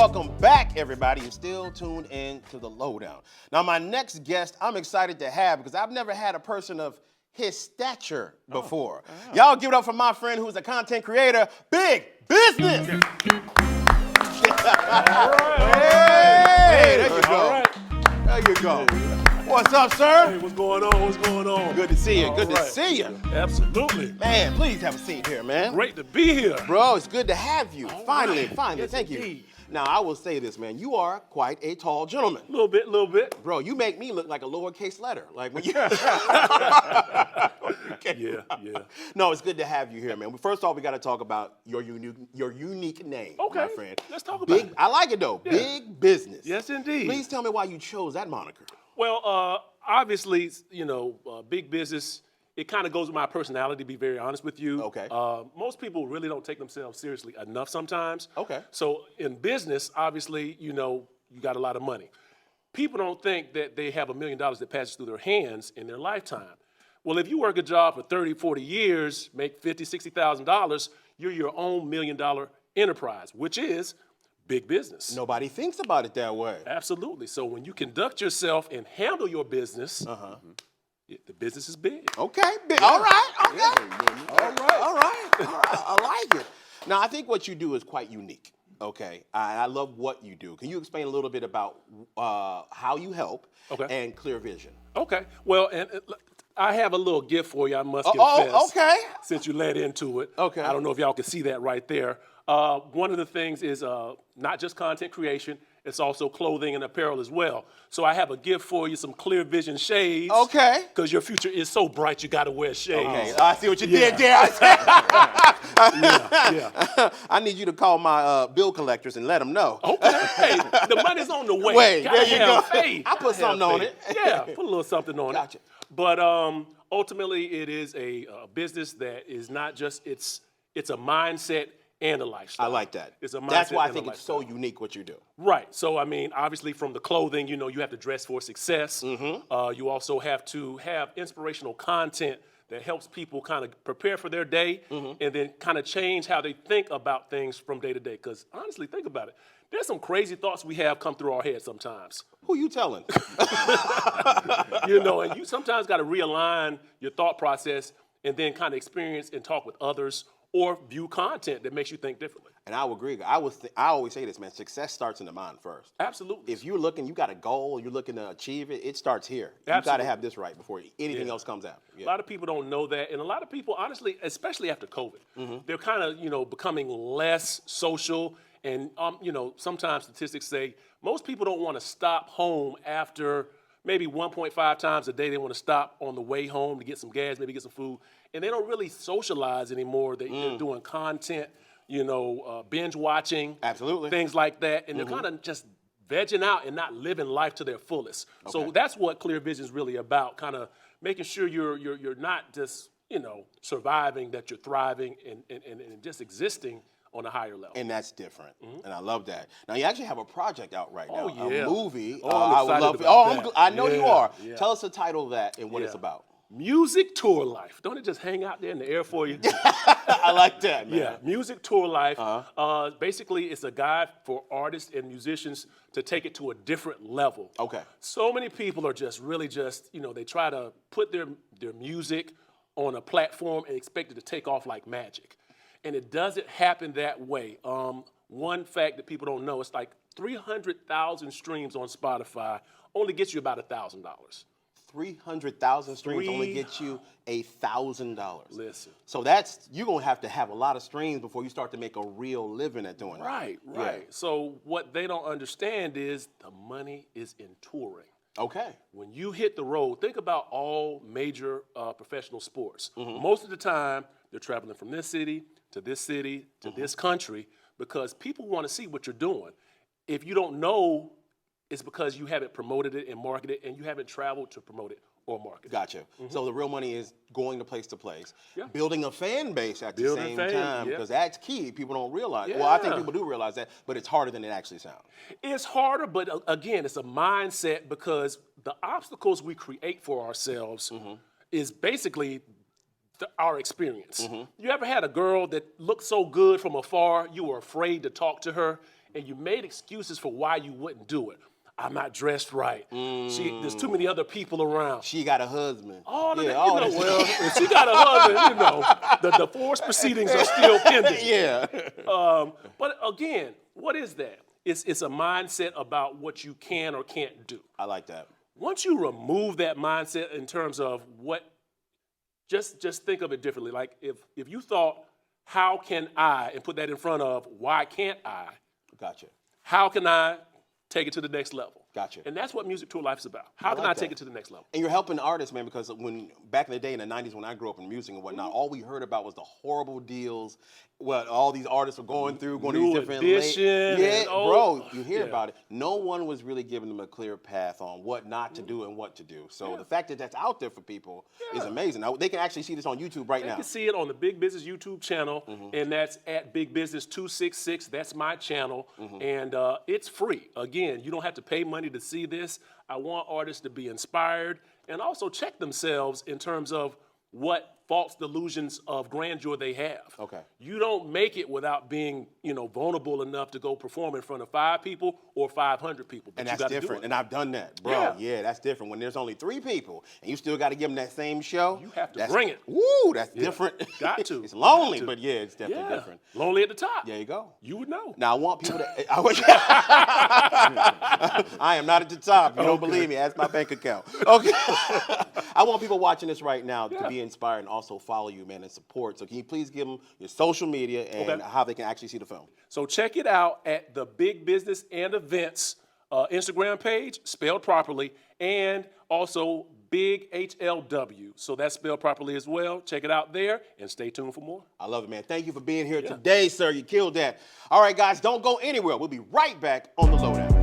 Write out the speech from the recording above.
welcome back, everybody. You're still tuned in to The Lowdown. Now, my next guest, I'm excited to have because I've never had a person of his stature before. Y'all give it up for my friend who's a content creator, Big Business. Hey, there you go. There you go. What's up, sir? Hey, what's going on? What's going on? Good to see you. Good to see you. Absolutely. Man, please have a seat here, man. Great to be here. Bro, it's good to have you. Finally. Yes, Thank you. indeed. Now, I will say this, man. You are quite a tall gentleman. A little bit. Bro, you make me look like a lowercase letter. Like when you. Yeah. No, it's good to have you here, man. First off, we got to talk about your unique name, my friend. Let's talk about it. I like it though. Yeah. Big Business. Yes, indeed. Please tell me why you chose that moniker. Well, obviously, Big Business, it kind of goes with my personality, to be very honest with you. Okay. Most people really don't take themselves seriously enough sometimes. Okay. So in business, obviously, you got a lot of money. People don't think that they have $1 million that passes through their hands in their lifetime. Well, if you work a job for 30, 40 years, make $50,000, $60,000, you're your own $1 million enterprise, which is big business. Nobody thinks about it that way. Absolutely. So when you conduct yourself and handle your business, the business is big. Okay. All right. All right. I like it. Now, I think what you do is quite unique. Okay. I love what you do. Can you explain a little bit about how you help and Clear Vision? Okay. Well, and I have a little gift for you, I must confess. Okay. Since you led into it. Okay. I don't know if y'all can see that right there. One of the things is not just content creation, it's also clothing and apparel as well. So I have a gift for you, some Clear Vision shades. Okay. Because your future is so bright, you got to wear shades. Okay. I see what you did there. I need you to call my bill collectors and let them know. Okay. Hey, the money's on the way. Wait, there you go. Faith. I put something on it. Yeah, put a little something on Gotcha. it. But ultimately, it is a business that is not just, it's a mindset and a lifestyle. I like that. It's a mindset. That's why I and a think it's so lifestyle. unique what you do. Right. So, I mean, obviously from the clothing, you have to dress for success. You also have to have inspirational content that helps people kind of prepare for their day and then kind of change how they think about things from day to day. Because honestly, think about it. There's some crazy thoughts we have come through our heads sometimes. Who you telling? And you sometimes got to realign your thought process and then kind of experience and talk with others or view content that makes you think differently. And I would agree. I always say this, man. Success starts in the mind first. Absolutely. If you're looking, you got a goal, you're looking to achieve it, it starts here. You got to Absolutely. have this right before anything else comes out. A lot of people don't know that. And a lot of people, honestly, especially after COVID, they're kind of, becoming less social. And, sometimes statistics say most people don't want to stop home after maybe 1.5 times a day. They want to stop on the way home to get some gas, maybe get some food. And they don't really socialize anymore. They're doing content, binge watching. Absolutely. Things like that. And they're kind of just vegging out and not living life to their fullest. So that's what Clear Vision is really about, kind of making sure you're not just, surviving, that you're thriving and just existing on a higher level. And that's different. And I love that. Now, you actually have a project out right now. Yeah. A movie. I'm excited about that. I know you are. Yeah. Tell us the title of that and what it's about. Music Tour Life. Don't it just hang out there in the air for you? I like that, man. Yeah, Music Tour Life. Basically, it's a guide for artists and musicians to take it to a different level. Okay. So many people are just really they try to put their music on a platform and expect it to take off like magic. And it doesn't happen that way. One fact that people don't know, it's like 300,000 streams on Spotify only gets you about $1,000. 300,000 streams only get you $1,000. Listen. So you're going to have a lot of streams before you start to make a real living at doing that. Right. Yeah. So what they don't understand is the money is in touring. Okay. When you hit the road, think about all major professional sports. Most of the time, they're traveling from this city to this country because people want to see what you're doing. If you don't know, it's because you haven't promoted it and marketed it, and you haven't traveled to promote it or market it. Gotcha. So the real money is going to place, Yeah. building a fan base at the Building same fans, time, yeah. because that's key. People don't realize. Well, I think Yeah. people do realize that, but it's harder than it actually sounds. It's harder, but again, it's a mindset because the obstacles we create for ourselves is basically our experience. You ever had a girl that looked so good from afar, you were afraid to talk to her, and you made excuses for why you wouldn't do it. I'm not dressed right. There's too many other people around. She got a husband. All of yeah, that, all you know, that. well, if she got a husband, you know, the divorce proceedings are still pending. Yeah. But again, what is that? It's a mindset about what you can or can't do. I like that. Once you remove that mindset in terms of what, just think of it differently. Like if you thought, how can I, and put that in front of why can't I? Gotcha. How can I take it to the next level? Gotcha. And that's what Music Tour Life is about. How can I take it to the next level? And you're helping artists, man, because when back in the day in the 90s when I grew up in music and whatnot, all we heard about was the horrible deals, what all these artists were going through, going to these different bro, you hear about it. No one was really giving them a clear path on what not to do and what to do. So the fact that that's out there for people is amazing. Now, they can actually see this on YouTube right now. You can see it on the Big Business YouTube channel, and that's at Big Business 266. That's my channel, and it's free. Again, you don't have to pay money to see this. I want artists to be inspired and also check themselves in terms of what false delusions of grandeur they have. Okay. You don't make it without being, vulnerable enough to go perform in front of 5 people or 500 people. But And you that's gotta different. do it. And I've done that, bro. Yeah, that's different. When there's only 3 people and you still got to give them that same show. You have to bring it. Woo, that's different. Got to. It's lonely, but yeah, it's definitely different. Lonely at the top. There you go. You would know. Now I want people to. I am not at the top. You don't believe me? Ask my bank account. Okay. I want people watching this right now to be inspired and also follow you, man, and support. So can you please give them your social media and how they can actually see the film? So check it out at the Big Business and Events Instagram page, spelled properly, and also Big HLW. So that's spelled properly as well. Check it out there and stay tuned for more. I love it, man. Thank you for being here today, sir. You killed that. All right, guys, don't go anywhere. We'll be right back on The Lowdown.